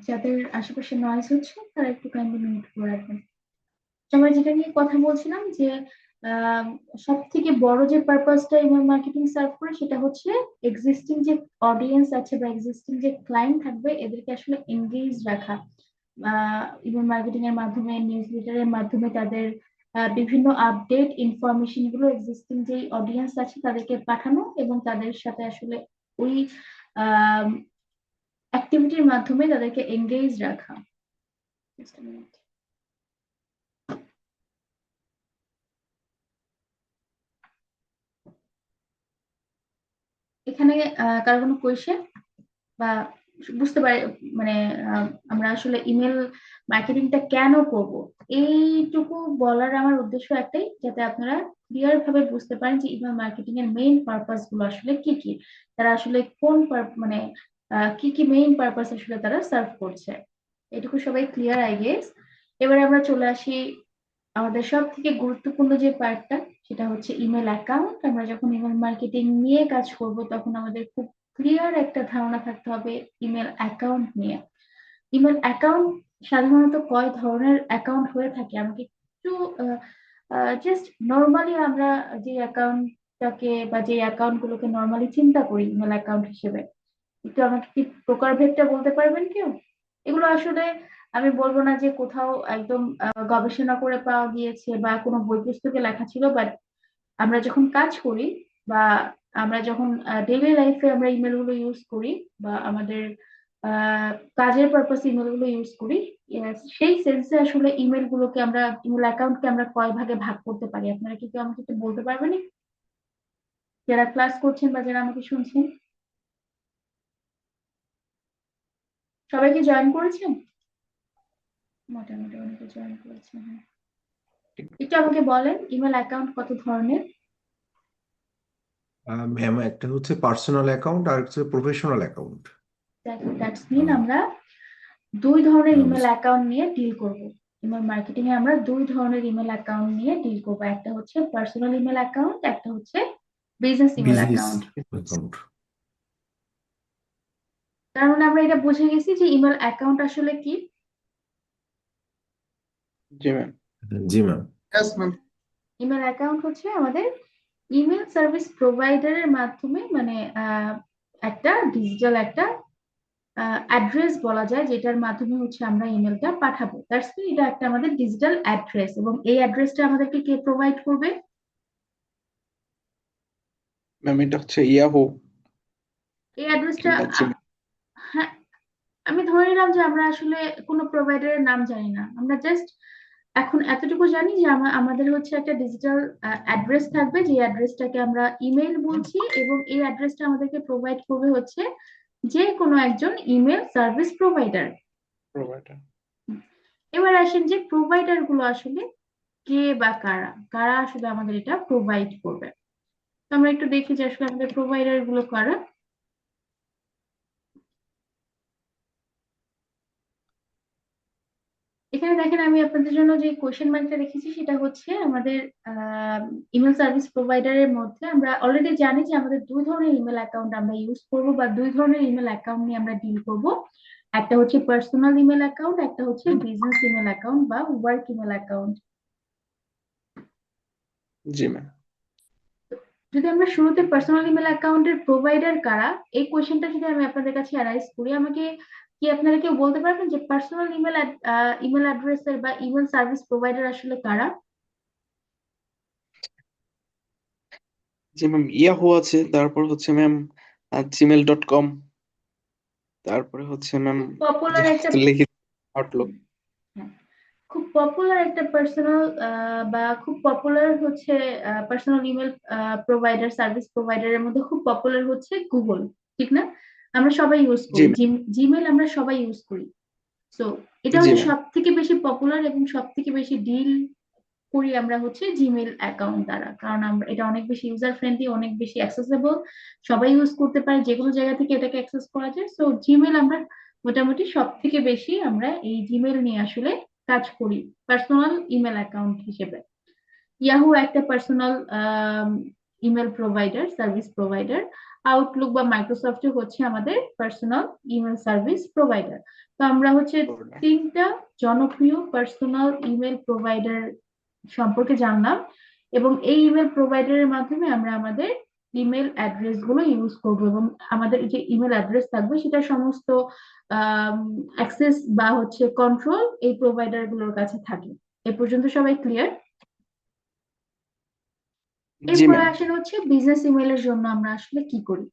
যাদের আশেপাশে নয়েজ হচ্ছে তারা একটু কাইন্ডলি মিউট করে রাখবেন। তো আমরা যেটা নিয়ে কথা বলছিলাম যে সব থেকে বড় যে পারপাসটা ইমেল মার্কেটিং সার্ভ করে সেটা হচ্ছে এক্সিস্টিং যে অডিয়েন্স আছে বা এক্সিস্টিং যে ক্লায়েন্ট থাকবে এদেরকে আসলে এনগেজ রাখা। ইমেল মার্কেটিং এর মাধ্যমে নিউজ লেটারের মাধ্যমে তাদের বিভিন্ন আপডেট ইনফরমেশন গুলো এক্সিস্টিং যে অডিয়েন্স আছে তাদেরকে পাঠানো এবং তাদের সাথে আসলে ওই অ্যাক্টিভিটির মাধ্যমে তাদেরকে এনগেজ রাখা। Just a minute. এখানে কারো কোনো কোয়েশ্চেন বা বুঝতে পারে মানে আমরা আসলে ইমেল মার্কেটিংটা কেন করব এইটুকু বলার আমার উদ্দেশ্য একটাই, যাতে আপনারা ক্লিয়ার ভাবে বুঝতে পারেন যে ইমেল মার্কেটিং এর মেইন পারপাস গুলো আসলে কি কি, তারা আসলে কোন মানে কি কি মেইন পারপাস আসলে তারা সার্ভ করছে। এটুকু সবাই ক্লিয়ার আই গেস। এবারে আমরা চলে আসি আমাদের সব থেকে গুরুত্বপূর্ণ যে পার্টটা, সেটা হচ্ছে ইমেল অ্যাকাউন্ট। আমরা যখন ইমেল মার্কেটিং নিয়ে কাজ করব তখন আমাদের খুব ক্লিয়ার একটা ধারণা থাকতে হবে ইমেল অ্যাকাউন্ট নিয়ে। ইমেল অ্যাকাউন্ট সাধারণত কয় ধরনের অ্যাকাউন্ট হয়ে থাকে আমাকে একটু জাস্ট নর্মালি আমরা যে অ্যাকাউন্টটাকে বা যে অ্যাকাউন্ট গুলোকে নর্মালি চিন্তা করি ইমেল অ্যাকাউন্ট হিসেবে, একটু আমাকে কি প্রকারভেদটা বলতে পারবেন কেউ? এগুলো আসলে আমি বলবো না যে কোথাও একদম গবেষণা করে পাওয়া গিয়েছে বা কোনো বই পুস্তকে লেখা ছিল, বাট আমরা যখন কাজ করি বা আমরা যখন ডেইলি লাইফে আমরা ইমেল গুলো ইউজ করি বা আমাদের কাজের পারপাসে ইমেল গুলো ইউজ করি, yes, সেই সেন্সে আসলে ইমেল গুলোকে আমরা ইমেল অ্যাকাউন্টকে আমরা কয় ভাগে ভাগ করতে পারি আপনারা কি কেউ আমাকে একটু বলতে পারবেন, যারা ক্লাস করছেন বা যারা আমাকে শুনছেন? সবাই কি জয়েন করেছেন? মোটামুটি অনেকে জয়েন করেছেন, হ্যাঁ। একটু আমাকে বলেন ইমেল অ্যাকাউন্ট কত ধরনের? ম্যাম, একটা হচ্ছে পার্সোনাল অ্যাকাউন্ট আর হচ্ছে প্রফেশনাল অ্যাকাউন্ট। দ্যাটস মিন আমরা দুই ধরনের হুম। ইমেল অ্যাকাউন্ট নিয়ে ডিল করব। ইমেল মার্কেটিং এ আমরা দুই ধরনের ইমেল অ্যাকাউন্ট নিয়ে ডিল করব, একটা হচ্ছে পার্সোনাল ইমেল অ্যাকাউন্ট, একটা হচ্ছে business email business account. Account. তার মানে আমরা এটা বুঝে গেছি যে ইমেল অ্যাকাউন্ট আসলে কি। জি ম্যাম। জি ma'am. Yes, ma'am. Email account হচ্ছে আমাদের ইমেল সার্ভিস প্রোভাইডারের মাধ্যমে মানে একটা ডিজিটাল একটা অ্যাড্রেস বলা যায়, যেটার মাধ্যমে হচ্ছে আমরা ইমেলটা পাঠাবো। দ্যাটস মিন এটা একটা আমাদের ডিজিটাল অ্যাড্রেস এবং এই অ্যাড্রেসটা আমাদেরকে কে প্রোভাইড করবে? ম্যাম, এটা হচ্ছে ইয়াহু এই অ্যাড্রেসটা কিংবা জিমেল। হ্যাঁ, আমি ধরে নিলাম যে আমরা আসলে কোনো প্রোভাইডারের নাম জানি না, আমরা জাস্ট এখন এতটুকু জানি যে আমাদের হচ্ছে একটা ডিজিটাল অ্যাড্রেস থাকবে, যে অ্যাড্রেসটাকে আমরা ইমেল বলছি এবং এই অ্যাড্রেসটা আমাদেরকে প্রোভাইড করবে হচ্ছে যে কোনো একজন ইমেল সার্ভিস প্রোভাইডার। প্রোভাইডার। এবার আসেন যে প্রোভাইডার গুলো আসলে কে বা কারা কারা আসলে আমাদের এটা প্রোভাইড করবে। তো আমরা একটু দেখি যে আসলে আমাদের প্রোভাইডার গুলো কারা। এখানে দেখেন আমি আপনাদের জন্য যে কোশ্চেন মার্কটা রেখেছি সেটা হচ্ছে আমাদের ইমেল সার্ভিস প্রোভাইডারের মধ্যে আমরা অলরেডি জানি যে আমাদের দুই ধরনের ইমেল অ্যাকাউন্ট আমরা ইউজ করব বা দুই ধরনের ইমেল অ্যাকাউন্ট নিয়ে আমরা ডিল করব। একটা হচ্ছে পার্সোনাল ইমেল অ্যাকাউন্ট, একটা হচ্ছে বিজনেস ইমেল অ্যাকাউন্ট বা ওয়ার্ক ইমেল অ্যাকাউন্ট। জি ম্যাম। যদি আমরা শুরুতে পার্সোনাল ইমেল অ্যাকাউন্টের প্রোভাইডার কারা এই কোশ্চেনটা যদি আমি আপনাদের কাছে অ্যারাইজ করি, আমাকে কি আপনারা কেউ বলতে পারবেন যে পার্সোনাল ইমেল অ্যাড্রেসের বা ইমেল সার্ভিস প্রোভাইডার আসলে কারা? জি ম্যাম, ইয়াহু আছে, তারপর হচ্ছে ম্যাম gmail.com, তারপরে হচ্ছে ম্যাম খুব পপুলার একটা যেটা লিখি আউটলুক। হ্যাঁ, খুব পপুলার একটা পার্সোনাল বা খুব পপুলার হচ্ছে পার্সোনাল ইমেল প্রোভাইডার সার্ভিস প্রোভাইডারের মধ্যে খুব পপুলার হচ্ছে গুগল, ঠিক না? আমরা সবাই ইউজ জি করি ম্যাম। জিমেল, আমরা সবাই ইউজ করি। তো এটা জি হচ্ছে ম্যাম। সব থেকে বেশি পপুলার এবং সব থেকে বেশি ডিল করি আমরা হচ্ছে জিমেল অ্যাকাউন্ট দ্বারা, কারণ আমরা এটা অনেক বেশি ইউজার ফ্রেন্ডলি, অনেক বেশি অ্যাক্সেসেবল, সবাই ইউজ করতে পারে, যে কোনো জায়গা থেকে এটাকে অ্যাক্সেস করা যায়। সো জিমেল আমরা মোটামুটি সব থেকে বেশি আমরা এই জিমেল নিয়ে আসলে কাজ করি পার্সোনাল ইমেল অ্যাকাউন্ট হিসেবে। ইয়াহু একটা personal email provider, service provider. Outlook বা মাইক্রোসফট হচ্ছে আমাদের পার্সোনাল ইমেল সার্ভিস প্রোভাইডার। তো আমরা হচ্ছে Provider। তিনটা জনপ্রিয় পার্সোনাল ইমেল প্রোভাইডার সম্পর্কে জানলাম, এবং এই ইমেল প্রোভাইডারের মাধ্যমে আমরা আমাদের ইমেল অ্যাড্রেস গুলো ইউজ করবো, এবং আমাদের যে ইমেল অ্যাড্রেস থাকবে সেটা সমস্ত অ্যাক্সেস বা হচ্ছে কন্ট্রোল এই প্রোভাইডার গুলোর কাছে থাকে। এ পর্যন্ত সবাই ক্লিয়ার? জি এরপরে ম্যাম। আসেন হচ্ছে বিজনেস ইমেলের জন্য আমরা আসলে কি করি।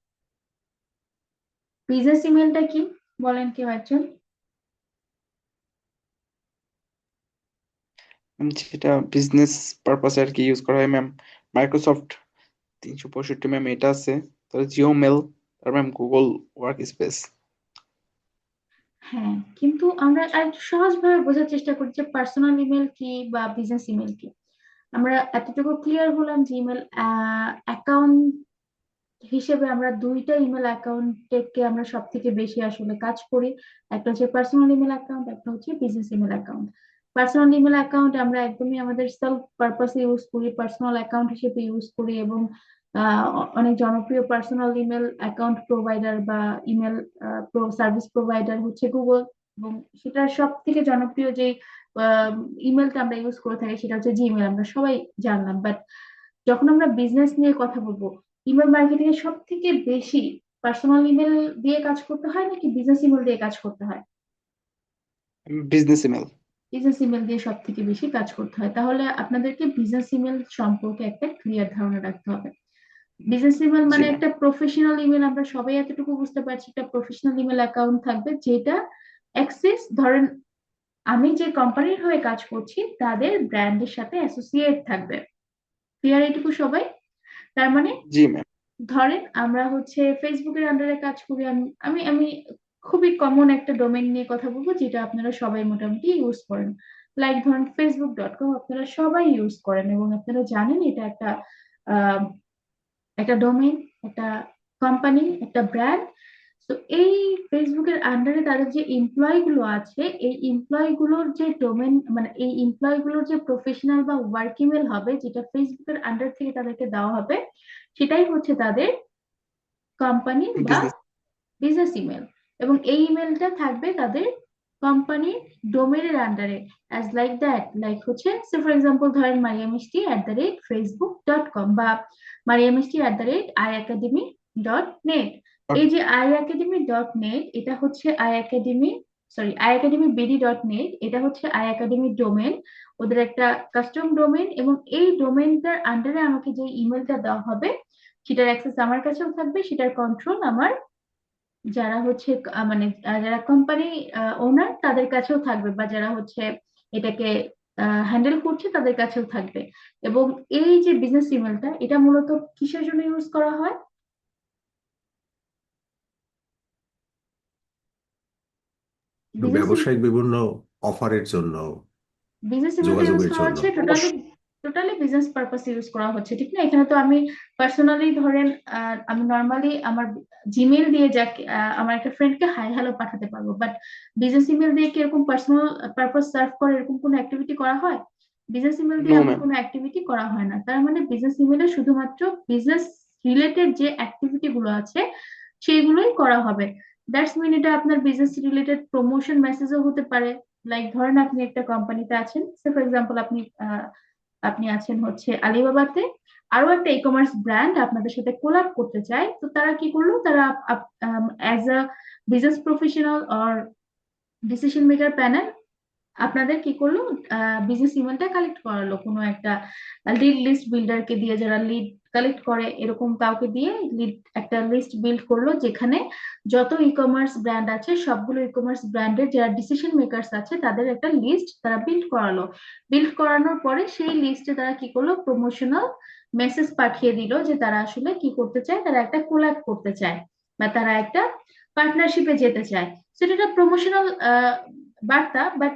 বিজনেস ইমেলটা কি বলেন কেউ একজন? যেটা বিজনেস পারপাসে আর কি ইউজ করা হয় ম্যাম, মাইক্রোসফট 365 ম্যাম এটা আছে, তারপরে জিও মেল, আর ম্যাম গুগল ওয়ার্ক স্পেস। হ্যাঁ, কিন্তু আমরা আরেকটু সহজভাবে বোঝার চেষ্টা করি যে পার্সোনাল ইমেল কি বা বিজনেস ইমেল কি। আমরা এতটুকু ক্লিয়ার হলাম যে ইমেল অ্যাকাউন্ট হিসেবে আমরা দুইটা ইমেল অ্যাকাউন্টকে আমরা সব থেকে বেশি আসলে কাজ করি। একটা হচ্ছে পার্সোনাল ইমেল অ্যাকাউন্ট, একটা হচ্ছে business email account. Personal email account আমরা একদমই আমাদের সেলফ পারপাসে ইউজ করি, পার্সোনাল অ্যাকাউন্ট হিসেবে ইউজ করি, এবং অনেক জনপ্রিয় পার্সোনাল ইমেল অ্যাকাউন্ট প্রোভাইডার বা ইমেল সার্ভিস প্রোভাইডার হচ্ছে গুগল, এবং সেটার সব থেকে জনপ্রিয় যে ইমেলটা আমরা ইউজ করে থাকি সেটা হচ্ছে জিমেল, আমরা সবাই জানলাম। বাট যখন আমরা বিজনেস নিয়ে কথা বলবো, ইমেল মার্কেটিং এ সব থেকে বেশি পার্সোনাল ইমেল দিয়ে কাজ করতে হয় নাকি বিজনেস ইমেল দিয়ে কাজ করতে হয়? Business email. বিজনেস ইমেল দিয়ে সব থেকে বেশি কাজ করতে হয়। তাহলে আপনাদেরকে বিজনেস ইমেল সম্পর্কে একটা ক্লিয়ার ধারণা রাখতে হবে। বিজনেস ইমেল জি মানে ম্যাম। একটা প্রফেশনাল ইমেল, আমরা সবাই এতটুকু বুঝতে পারছি, একটা প্রফেশনাল ইমেল অ্যাকাউন্ট থাকবে যেটা অ্যাক্সেস, ধরেন আমি যে কোম্পানির হয়ে কাজ করছি তাদের ব্র্যান্ডের সাথে অ্যাসোসিয়েট থাকবে। ক্লিয়ার এটুকু সবাই? তার মানে জি ম্যাম। ধরেন আমরা হচ্ছে ফেসবুকের আন্ডারে কাজ করি, আমি আমি আমি খুবই কমন একটা ডোমেইন নিয়ে কথা বলবো যেটা আপনারা সবাই মোটামুটি ইউজ করেন। লাইক ধরেন facebook.com আপনারা সবাই ইউজ করেন, এবং আপনারা জানেন এটা একটা আহ, একটা ডোমেইন, একটা কোম্পানি, একটা ব্র্যান্ড। তো এই ফেসবুকের আন্ডারে তাদের যে এমপ্লয় গুলো আছে, এই এমপ্লয় গুলোর যে ডোমেন, মানে এই এমপ্লয় গুলোর যে প্রফেশনাল বা ওয়ার্ক ইমেল হবে যেটা ফেসবুকের আন্ডার থেকে তাদেরকে দেওয়া হবে, সেটাই হচ্ছে তাদের কোম্পানি বা বিজনেস। Business email. এবং এই ইমেলটা থাকবে তাদের কোম্পানি ডোমেনের আন্ডারে, অ্যাজ লাইক দ্যাট, লাইক হচ্ছে সে ফর এক্সাম্পল ধরেন mariamishti@facebook.com বা mariamishti@iacademy.net। এই যে iacademy.net এটা হচ্ছে iacademy.bd.net, এটা হচ্ছে iacademy ডোমেন, ওদের একটা কাস্টম ডোমেন, এবং এই ডোমেনটার আন্ডারে আমাকে যে ইমেলটা দেওয়া হবে সেটার অ্যাক্সেস আমার কাছেও থাকবে, সেটার কন্ট্রোল আমার যারা হচ্ছে যারা কোম্পানি ওনার তাদের কাছেও থাকবে, বা যারা হচ্ছে এটাকে হ্যান্ডেল করছে তাদের কাছেও থাকবে। এবং এই যে বিজনেস ইমেলটা এটা মূলত কিসের জন্য ইউজ করা হয়? বিজনেস ব্যবসায়িক বিভিন্ন অফারের জন্য, বিজনেস ইমেলটা ইউজ যোগাযোগের করা জন্য। হচ্ছে টোটালি অবশ্যই। টোটালি বিজনেস পারপাস ইউজ করা হচ্ছে, ঠিক না? এখানে তো আমি পার্সোনালি ধরেন আমি নর্মালি আমার জিমেল দিয়ে যাকে আমার একটা ফ্রেন্ডকে হাই হ্যালো পাঠাতে পারবো, বাট বিজনেস ইমেল দিয়ে কি এরকম পার্সোনাল পারপাস সার্ভ করে এরকম কোনো অ্যাক্টিভিটি করা হয়? বিজনেস ইমেল দিয়ে নো এমন ম্যাম। কোনো অ্যাক্টিভিটি করা হয় না। তার মানে বিজনেস ইমেলে শুধুমাত্র বিজনেস রিলেটেড যে অ্যাক্টিভিটি গুলো আছে সেগুলোই করা হবে। দ্যাটস মিন এটা আপনার বিজনেস রিলেটেড প্রমোশন মেসেজও হতে পারে। লাইক ধরেন আপনি একটা কোম্পানিতে আছেন, সে ফর এক্সাম্পল আপনি আছেন হচ্ছে আলিবাবাতে, আরো একটা ই কমার্স ব্র্যান্ড আপনাদের সাথে কোলাব করতে চায়, তো তারা কি করলো, তারা as a business professional or decision maker panel আপনাদের কি করলো, বিজনেস ইমেলটা কালেক্ট করালো কোনো একটা লিড লিস্ট বিল্ডারকে দিয়ে, যারা লিড কালেক্ট করে এরকম কাউকে দিয়ে লিড একটা লিস্ট বিল্ড করলো, যেখানে যত ই কমার্স ব্র্যান্ড আছে সবগুলো ই কমার্স ব্র্যান্ডের যারা ডিসিশন মেকার্স আছে তাদের একটা লিস্ট তারা বিল্ড করালো। বিল্ড করানোর পরে সেই লিস্টে তারা কি করলো, প্রমোশনাল মেসেজ পাঠিয়ে দিল যে তারা আসলে কি করতে চায়, তারা একটা কোল্যাব করতে চায় বা তারা একটা পার্টনারশিপে যেতে চায়। সেটা একটা প্রমোশনাল বার্তা, বাট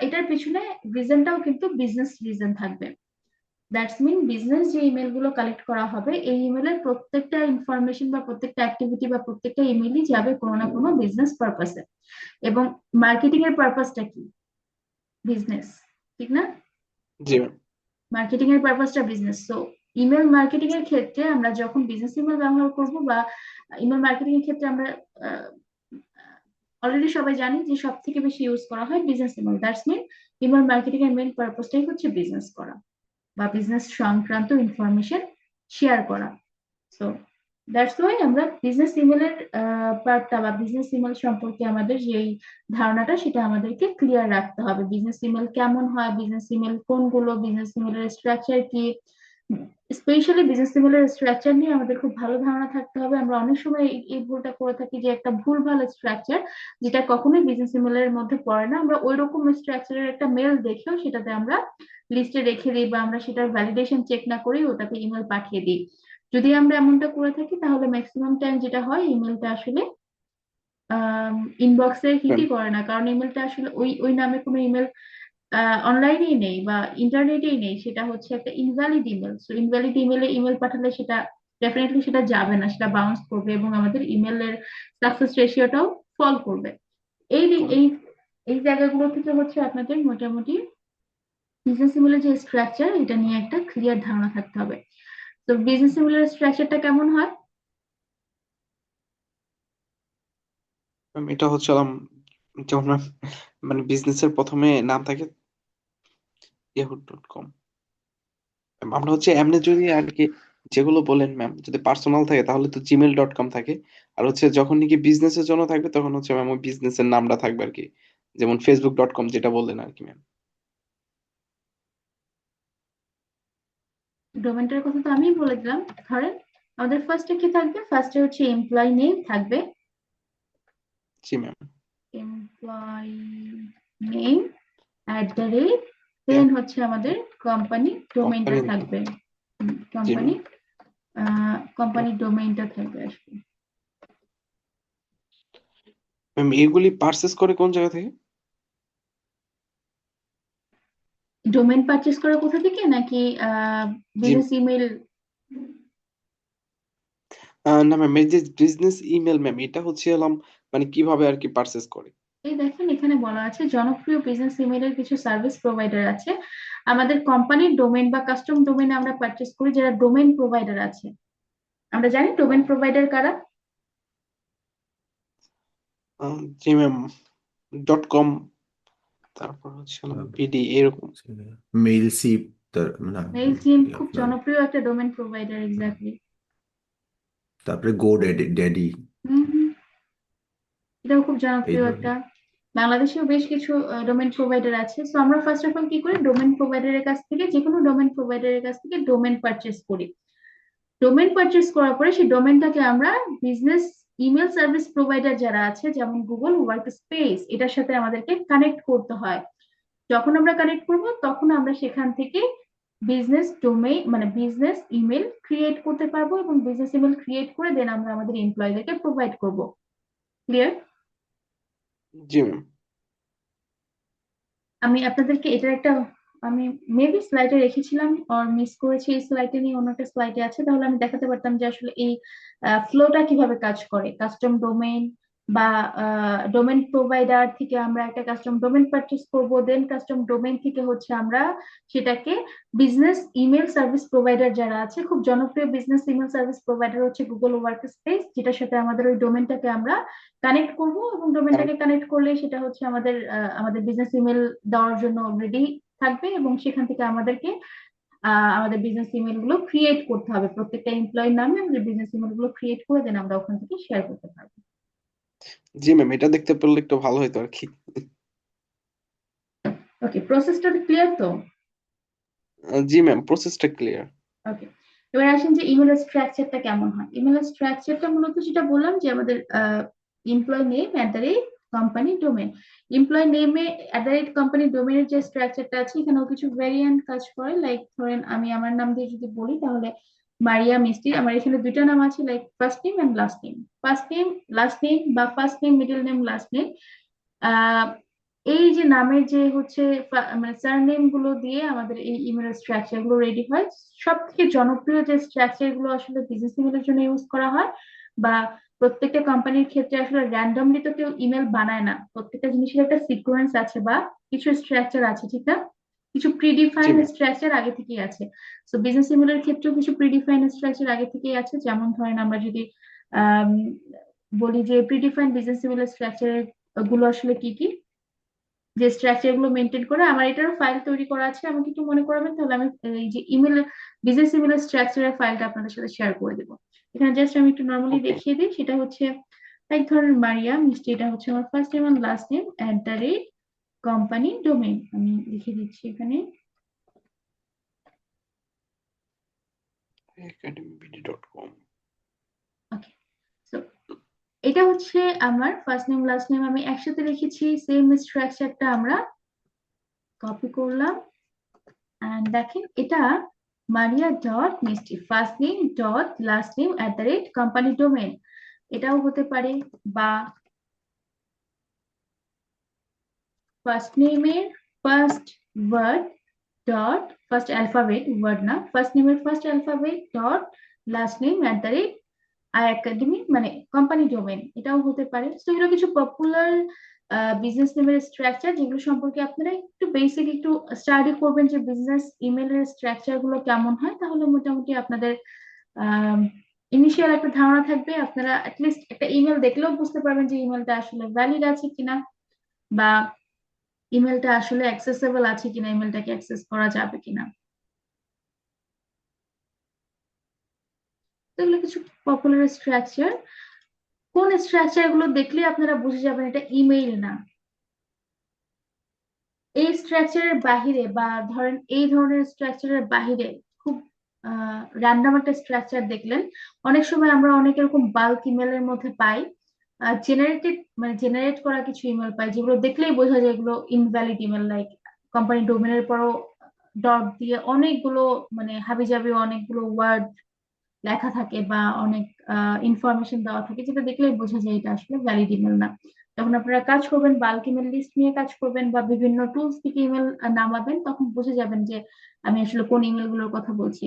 এটার পিছনে রিজনটাও কিন্তু বিজনেস রিজন থাকবে। দ্যাটস মিন বিজনেস যে ইমেল গুলো কালেক্ট করা হবে এই ইমেলের প্রত্যেকটা ইনফরমেশন বা প্রত্যেকটা অ্যাক্টিভিটি বা প্রত্যেকটা ইমেলই যাবে কোনো না কোনো বিজনেস পারপাসে। এবং মার্কেটিং এর পারপাসটা কি? বিজনেস, ঠিক না? জি ম্যাম। মার্কেটিং এর পারপাসটা বিজনেস। সো ইমেল মার্কেটিং এর ক্ষেত্রে আমরা যখন বিজনেস ইমেল ব্যবহার করব বা ইমেল মার্কেটিং এর ক্ষেত্রে আমরা অলরেডি সবাই জানি যে সব থেকে বেশি ইউজ করা হয় business email. That's mean email marketing এর মেইন পারপাসটাই হচ্ছে বিজনেস করা বা বিজনেস সংক্রান্ত ইনফরমেশন শেয়ার করা। সো দ্যাটস ওয়াই আমরা বিজনেস ইমেলের পার্টটা বা বিজনেস ইমেল সম্পর্কে আমাদের যেই ধারণাটা সেটা আমাদেরকে ক্লিয়ার রাখতে হবে। বিজনেস ইমেল কেমন হয়, বিজনেস ইমেল কোনগুলো, বিজনেস ইমেলের স্ট্রাকচার কি, স্পেশালি বিজনেস ইমেলের স্ট্রাকচার নিয়ে আমাদের খুব ভালো ধারণা থাকতে হবে। আমরা অনেক সময় এই ভুলটা করে থাকি যে একটা ভুল ভালো স্ট্রাকচার যেটা কখনোই বিজনেস ইমেলের মধ্যে পড়ে না, আমরা ওই রকম স্ট্রাকচারের একটা মেল দেখেও সেটাতে আমরা লিস্টে রেখে দিই বা আমরা সেটার ভ্যালিডেশন চেক না করেই ওটাকে ইমেল পাঠিয়ে দিই। যদি আমরা এমনটা করে থাকি তাহলে ম্যাক্সিমাম টাইম যেটা হয় ইমেলটা আসলে ইনবক্সে ম্যাম হিটই করে না, কারণ ইমেলটা আসলে ওই ওই নামে কোনো ইমেল অনলাইনেই নেই বা ইন্টারনেটেই নেই, সেটা হচ্ছে একটা ইনভ্যালিড ইমেল। সো ইনভ্যালিড ইমেলে ইমেল পাঠালে সেটা ডেফিনেটলি সেটা যাবে না, সেটা বাউন্স করবে এবং আমাদের ইমেলের সাকসেস রেশিওটাও ফল করবে। এই করে এই এই জায়গাগুলো থেকে হচ্ছে আপনাদের মোটামুটি বিজনেস ইমেলের যে স্ট্রাকচার এটা নিয়ে একটা ক্লিয়ার ধারণা থাকতে হবে। তো বিজনেস ইমেলের স্ট্রাকচারটা কেমন হয়? ম্যাম এটা হচ্ছে যেমন ম্যাম মানে বিজনেসের প্রথমে নাম থাকে yahoo.com। আমরা হচ্ছে এমনি যদি আর কি যেগুলো বলেন ম্যাম, যদি পার্সোনাল থাকে তাহলে তো gmail.com থাকে। আর হচ্ছে যখন নাকি বিজনেসের জন্য থাকবে তখন হচ্ছে ম্যাম ওই বিজনেসের নামটা থাকবে আর কি, যেমন facebook.com যেটা বললেন আর কি ম্যাম। ডোমেনটার কথা তো আমিই বলে দিলাম। ধরেন আমাদের ফার্স্টে কি থাকবে, ফার্স্টে হচ্ছে এমপ্লয় নেম থাকবে, জি ম্যাম। এমপ্লয় নেম @ দেন হচ্ছে আমাদের কোম্পানি ডোমেইনটা কোম্পানির নাম। থাকবে। জি কোম্পানি ম্যাম। কোম্পানির ডোমেইনটা থাকবে আসবে। ম্যাম এগুলি পারচেস করে কোন জায়গা থেকে? ডোমেইন পারচেস করা কোথা থেকে নাকি জি বিজনেস ইমেল? না ম্যাম, এই যে বিজনেস ইমেল ম্যাম এটা হচ্ছে মানে কিভাবে আর কি পারচেস করে? এই দেখেন এখানে বলা আছে জনপ্রিয় বিজনেস ইমেলের কিছু সার্ভিস প্রোভাইডার আছে। আমাদের কোম্পানির ডোমেইন বা কাস্টম ডোমেইন আমরা পারচেস করি যারা ডোমেইন প্রোভাইডার আছে। আমরা জানি ডোমেইন প্রোভাইডার কারা। জি ম্যাম, .com, তারপর হচ্ছে বিডি এরকম। মেইলশিপ, না, মেইল চিম খুব আপনার জনপ্রিয় একটা ডোমেইন প্রোভাইডার, এক্স্যাক্টলি। তারপরে ড্যাডি হুম হুম, এটাও খুব এই জনপ্রিয় একটা। ধরনের। বাংলাদেশেও বেশ কিছু ডোমেইন প্রোভাইডার আছে। সো আমরা ফার্স্ট অফ অল কি করি, ডোমেইন প্রোভাইডারের কাছ থেকে, যে কোনো ডোমেইন প্রোভাইডারের কাছ থেকে ডোমেইন পারচেস করি। ডোমেইন পারচেস করার পরে সেই ডোমেইনটাকে আমরা বিজনেস ইমেল সার্ভিস প্রোভাইডার যারা আছে যেমন গুগল ওয়ার্ক স্পেস, এটার সাথে আমাদেরকে কানেক্ট করতে হয়। যখন আমরা কানেক্ট করব তখন আমরা সেখান থেকে বিজনেস ডোমেইন মানে বিজনেস ইমেল ক্রিয়েট করতে পারবো এবং বিজনেস ইমেল ক্রিয়েট করে দেন আমরা আমাদের এমপ্লয়ীদেরকে প্রোভাইড করব। ক্লিয়ার? জি ম্যাম। আমি আপনাদেরকে এটার একটা, আমি মেবি স্লাইডে রেখেছিলাম আর মিস করেছি, এই স্লাইডে নিয়ে অন্য একটা স্লাইডে আছে, তাহলে আমি দেখাতে পারতাম যে আসলে এই ফ্লোটা কিভাবে কাজ করে। কাস্টম ডোমেইন বা ডোমেইন প্রোভাইডার থেকে আমরা একটা কাস্টম ডোমেইন পারচেস করব, দেন কাস্টম ডোমেইন থেকে হচ্ছে আমরা সেটাকে বিজনেস ইমেল সার্ভিস প্রোভাইডার যারা আছে, খুব জনপ্রিয় বিজনেস ইমেল সার্ভিস প্রোভাইডার হচ্ছে গুগল ওয়ার্ক স্পেস, যেটার সাথে আমাদের ওই ডোমেইনটাকে আমরা কানেক্ট করব এবং ডোমেনটাকে কানেক্ট করলে সেটা হচ্ছে আমাদের আমাদের বিজনেস ইমেল দেওয়ার জন্য রেডি থাকবে এবং সেখান থেকে আমাদেরকে আমাদের বিজনেস ইমেল গুলো ক্রিয়েট করতে হবে। প্রত্যেকটা এমপ্লয়ির নামে আমাদের বিজনেস ইমেল গুলো ক্রিয়েট করে দেন আমরা ওখান থেকে শেয়ার করতে পারবো। জি ম্যাম, এটা দেখতে পারলে একটু ভালো হতো আর কি। ওকে, প্রসেসটা ক্লিয়ার তো? জি ম্যাম, প্রসেসটা ক্লিয়ার। ওকে, এবার আসেন যে ইমেল স্ট্রাকচারটা কেমন হয়। ইমেল স্ট্রাকচারটা মূলত যেটা বললাম যে আমাদের employee name company domain. Employee নেমে কোম্পানি ডোমেনের যে স্ট্রাকচারটা আছে এখানেও কিছু ভ্যারিয়েন্ট কাজ করে। লাইক ধরেন আমি আমার নাম দিয়ে যদি বলি তাহলে মারিয়া মিষ্টি, আমার এখানে দুইটা নাম আছে, like first name and last name. First name last name বা first name middle name last name, এই যে নামের যে হচ্ছে মানে সারনেম গুলো দিয়ে আমাদের এই ইমেল স্ট্রাকচার গুলো রেডি হয়। সব থেকে জনপ্রিয় যে স্ট্রাকচার গুলো আসলে বিজনেস ইমেলের জন্য ইউজ করা হয় বা প্রত্যেকটা কোম্পানির ক্ষেত্রে আসলে র্যান্ডমলি তো কেউ ইমেল বানায় না, প্রত্যেকটা জিনিসের একটা সিকোয়েন্স আছে বা কিছু স্ট্রাকচার আছে, ঠিক না? কিছু জি প্রিডিফাইন্ড ম্যাম। স্ট্রাকচার আগে থেকেই আছে। তো বিজনেস ইমেলের ক্ষেত্রেও কিছু প্রিডিফাইন্ড স্ট্রাকচার আগে থেকেই আছে। যেমন ধরেন আমরা যদি আম, বলি যে প্রিডিফাইন্ড বিজনেস ইমেলের স্ট্রাকচার গুলো আসলে কি কি, যে স্ট্রাকচার গুলো মেনটেন করে আমার এটার ফাইল তৈরি করা আছে, আমাকে একটু মনে করাবেন, তাহলে আমি এই যে ইমেল বিজনেস ইমেলের স্ট্রাকচারের ফাইলটা আপনাদের সাথে শেয়ার করে দেবো। এখানে জাস্ট আমি একটু নর্মালি ওকে। দেখিয়ে দিই। সেটা হচ্ছে এক ধরনের মারিয়া মিষ্টি, এটা হচ্ছে আমার first name and last name @ company domain. আমি লিখে দিচ্ছি এখানে। academyBD.com। ওকে, তো এটা হচ্ছে আমার ফার্স্ট নেম লাস্ট নেম আমি একসাথে লিখেছি। সেম স্ট্রাকচারটা আমরা কপি করলাম, এন্ড দেখেন এটা মারিয়া ডট মিষ্টি first name dot last name company domain, এটাও হতে পারে। বা ফার্স্ট নেমের first word dot first alphabet, word না, ফার্স্ট নেমের first alphabet dot last name academy মানে কোম্পানি ডোমেন, এটাও হতে পারে। তো এগুলো কিছু পপুলার বিজনেস নেমের স্ট্রাকচার, যেগুলো সম্পর্কে আপনারা একটু বেসিক একটু স্টাডি করবেন যে বিজনেস ইমেলের স্ট্রাকচার গুলো কেমন হয়, তাহলে মোটামুটি আপনাদের ইনিশিয়াল একটা ধারণা থাকবে। আপনারা অ্যাটলিস্ট একটা ইমেল দেখলেও বুঝতে পারবেন যে ইমেলটা আসলে ভ্যালিড আছে কিনা, বা ইমেলটা আসলে অ্যাক্সেসেবল আছে কিনা, ইমেলটাকে অ্যাক্সেস করা যাবে কিনা। তো এগুলো কিছু পপুলার স্ট্রাকচার। কোন স্ট্রাকচার গুলো দেখলে আপনারা বুঝে যাবেন এটা ইমেইল না। এই স্ট্রাকচারের বাহিরে, বা ধরেন এই ধরনের স্ট্রাকচারের বাহিরে খুব র্যান্ডম একটা স্ট্রাকচার দেখলেন, অনেক সময় আমরা অনেক এরকম বাল্ক ইমেলের মধ্যে পাই, জেনারেটেড মানে জেনারেট করা কিছু ইমেল পাই, যেগুলো দেখলেই বোঝা যায় এগুলো ইনভ্যালিড ইমেল। লাইক কোম্পানি ডোমেনের পরও ডট দিয়ে অনেকগুলো মানে হাবিজাবি অনেকগুলো ওয়ার্ড লেখা থাকে, বা অনেক ইনফরমেশন দেওয়া থাকে, যেটা দেখলেই বোঝা যায় এটা আসলে ভ্যালিড ইমেল না। যখন আপনারা কাজ করবেন, বাল্ক ইমেল লিস্ট নিয়ে কাজ করবেন বা বিভিন্ন টুলস থেকে ইমেল নামাবেন, তখন বুঝে যাবেন যে আমি আসলে কোন ইমেল গুলোর কথা বলছি।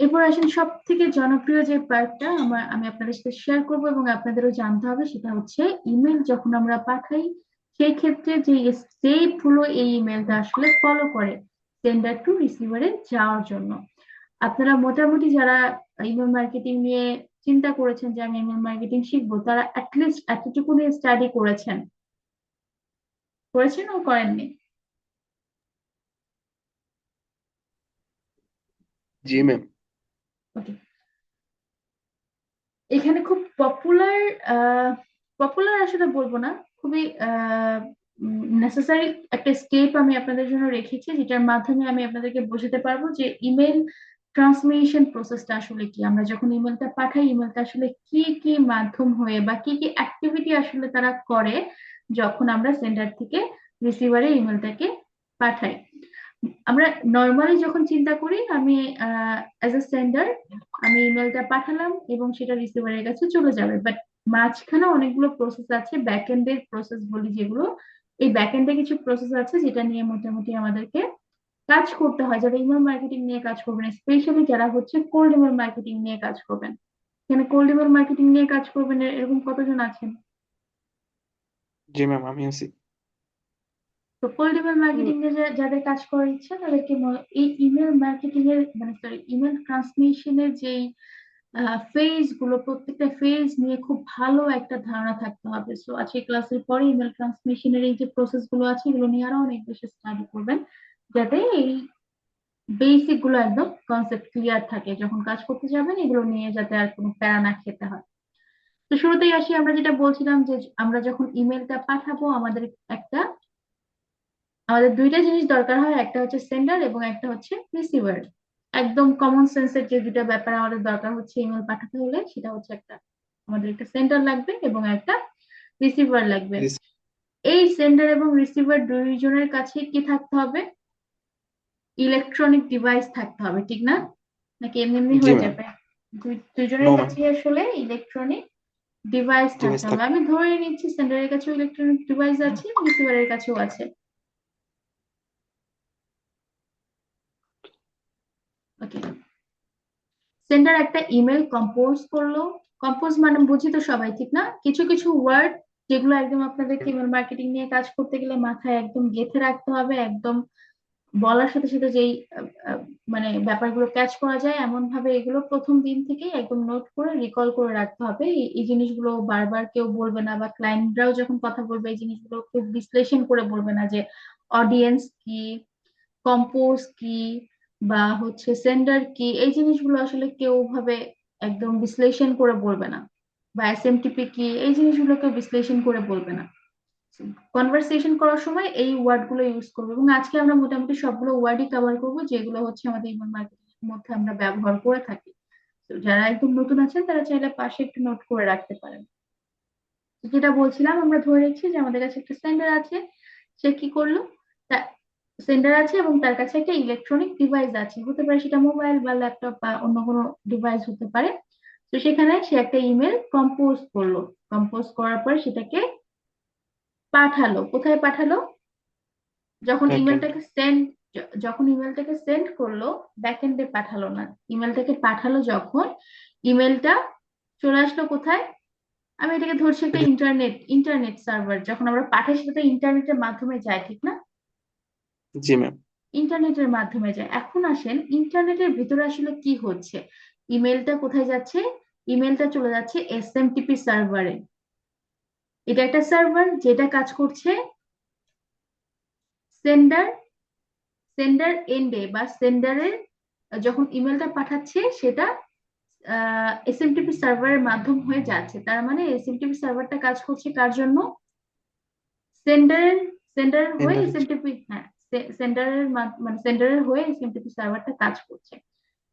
এরপর আসেন সব থেকে জনপ্রিয় যে পার্টটা আমি আপনাদের সাথে শেয়ার করব এবং আপনাদেরও জানতে হবে, সেটা হচ্ছে ইমেল যখন আমরা পাঠাই সেই ক্ষেত্রে যে স্টেপ গুলো এই ইমেলটা আসলে ফলো করে সেন্ডার টু রিসিভারে যাওয়ার জন্য। আপনারা মোটামুটি যারা ইমেল মার্কেটিং নিয়ে চিন্তা করেছেন যে আমি ইমেল মার্কেটিং শিখবো, তারা অ্যাটলিস্ট এতটুকু নিয়ে স্টাডি করেছেন, করেছেন ও করেননি? জি ম্যাম। ওকে, এখানে খুব পপুলার পপুলার আসলে বলবো না, খুবই নেসেসারি একটা স্টেপ আমি আপনাদের জন্য রেখেছি, যেটার মাধ্যমে আমি আপনাদেরকে বোঝাতে পারবো যে ইমেল ট্রান্সমিশন প্রসেসটা আসলে কি। আমরা যখন ইমেলটা পাঠাই, ইমেলটা আসলে কি কি মাধ্যম হয়ে বা কি কি অ্যাক্টিভিটি আসলে তারা করে যখন আমরা সেন্ডার থেকে রিসিভারে ইমেলটাকে পাঠাই। আমরা নর্মালি যখন চিন্তা করি, আমি অ্যাজ এ সেন্ডার আমি ইমেলটা পাঠালাম এবং সেটা রিসিভারের কাছে চলে যাবে, বাট মাঝখানে অনেকগুলো প্রসেস আছে, ব্যাক এন্ডের প্রসেস বলি যেগুলো। এই ব্যাক এন্ডে কিছু প্রসেস আছে যেটা নিয়ে মোটামুটি আমাদেরকে কাজ করতে হয়, যারা ইমেল মার্কেটিং নিয়ে কাজ করবেন, স্পেশালি যারা হচ্ছে কোল্ড ইমেল মার্কেটিং নিয়ে কাজ করবেন। এখানে কোল্ড ইমেল মার্কেটিং নিয়ে কাজ করবেন এরকম কতজন আছেন? জি ম্যাম, আমি আছি। তো কোল্ড ইমেল মার্কেটিং এ যাদের কাজ করার ইচ্ছা, তাদেরকে এই ইমেল মার্কেটিং এর মানে সরি ইমেল ট্রান্সমিশনের যেই ফেজ গুলো, প্রত্যেকটা ফেজ নিয়ে খুব ভালো একটা ধারণা থাকতে হবে। সো আজকে ক্লাসের পরে ইমেল ট্রান্সমিশনের এই যে প্রসেস গুলো আছে, এগুলো নিয়ে আরো অনেক বেশি স্টাডি করবেন, যাতে এই বেসিক গুলো একদম কনসেপ্ট ক্লিয়ার থাকে, যখন কাজ করতে যাবেন এগুলো নিয়ে যাতে আর কোনো প্যারা না খেতে হয়। তো শুরুতেই আসি, আমরা যেটা বলছিলাম যে আমরা যখন ইমেলটা পাঠাবো, একটা আমাদের দুইটা জিনিস দরকার হয়, একটা হচ্ছে সেন্ডার এবং একটা হচ্ছে রিসিভার। একদম কমন সেন্সের যে দুটা ব্যাপার আমাদের দরকার হচ্ছে ইমেল পাঠাতে হলে, সেটা হচ্ছে আমাদের একটা সেন্ডার লাগবে এবং একটা রিসিভার লাগবে। রিস- এই সেন্ডার এবং রিসিভার দুইজনের কাছে কি থাকতে হবে? ইলেকট্রনিক ডিভাইস থাকতে হবে, ঠিক না? নাকি এমনি এমনি জি হয়ে ম্যাম। যাবে? নো দুইজনের ম্যাম, কাছে আসলে ইলেকট্রনিক ডিভাইস ডিভাইস থাকতে হবে। থাকবে। আমি ধরে নিচ্ছি সেন্ডারের কাছেও ইলেকট্রনিক ডিভাইস আছে, রিসিভারের কাছেও আছে। ওকে, সেন্ডার একটা ইমেল কম্পোজ করলো। কম্পোজ মানে বুঝি তো সবাই, ঠিক না? কিছু কিছু ওয়ার্ড যেগুলো একদম আপনাদেরকে ইমেল মার্কেটিং নিয়ে কাজ করতে গেলে মাথায় একদম গেঁথে রাখতে হবে, একদম বলার সাথে সাথে যেই মানে ব্যাপারগুলো ক্যাচ করা যায় এমন ভাবে এগুলো প্রথম দিন থেকেই একদম নোট করে রিকল করে রাখতে হবে। এই জিনিসগুলো বারবার কেউ বলবে না, বা ক্লায়েন্টরাও যখন কথা বলবে এই জিনিসগুলো খুব বিশ্লেষণ করে বলবে না যে অডিয়েন্স কি, কম্পোজ কি, বা হচ্ছে সেন্ডার কি। এই জিনিসগুলো আসলে কেউ ভাবে একদম বিশ্লেষণ করে বলবে না, বা এসএমটিপি কি, এই জিনিসগুলো কেউ বিশ্লেষণ করে বলবে না। কনভারসেশন করার সময় এই ওয়ার্ড গুলো ইউজ করবো, এবং আজকে আমরা মোটামুটি সবগুলো ওয়ার্ডই কভার করবো যেগুলো হচ্ছে আমাদের ইমেল মার্কেটিং এর মধ্যে আমরা ব্যবহার করে থাকি। তো যারা একদম নতুন আছেন তারা চাইলে পাশে একটু নোট করে রাখতে পারেন। তো যেটা বলছিলাম, আমরা ধরে নিচ্ছি যে আমাদের কাছে একটা সেন্ডার আছে। সে কি করলো, তা সেন্ডার আছে এবং তার কাছে একটা ইলেকট্রনিক ডিভাইস আছে, হতে পারে সেটা মোবাইল বা ল্যাপটপ বা অন্য কোনো ডিভাইস হতে পারে। তো সেখানে সে একটা ইমেল কম্পোজ করলো। কম্পোজ করার পর সেটাকে পাঠালো। কোথায় পাঠালো? যখন ব্যাকএন্ড। ইমেলটাকে সেন্ড যখন ইমেলটাকে সেন্ড করলো, ব্যাকএন্ডে পাঠালো না। ইমেলটাকে পাঠালো যখন, ইমেলটা চলে আসলো কোথায়? আমি এটাকে ধরছি একটা ইন্টারনেট সার্ভার। যখন আমরা পাঠাই সেটা তো ইন্টারনেটের মাধ্যমে যায়, ঠিক না? জি ম্যাম। ইন্টারনেটের মাধ্যমে যায়। এখন আসেন ইন্টারনেটের ভিতরে আসলে কি হচ্ছে। ইমেলটা কোথায় যাচ্ছে? ইমেলটা চলে যাচ্ছে এসএমটিপি সার্ভারে। এটা একটা সার্ভার যেটা কাজ করছে সেন্ডার সেন্ডার এন্ডে, বা সেন্ডারের যখন ইমেলটা পাঠাচ্ছে সেটা এসএমটিপি সার্ভারের মাধ্যম হয়ে যাচ্ছে। তার মানে এসএমটিপি সার্ভারটা কাজ করছে কার জন্য? সেন্ডারের সেন্ডারের হয়ে এন্ডারের। এসএমটিপি, হ্যাঁ, মানে সেন্ডারের হয়ে এসএমটিপি সার্ভারটা কাজ করছে।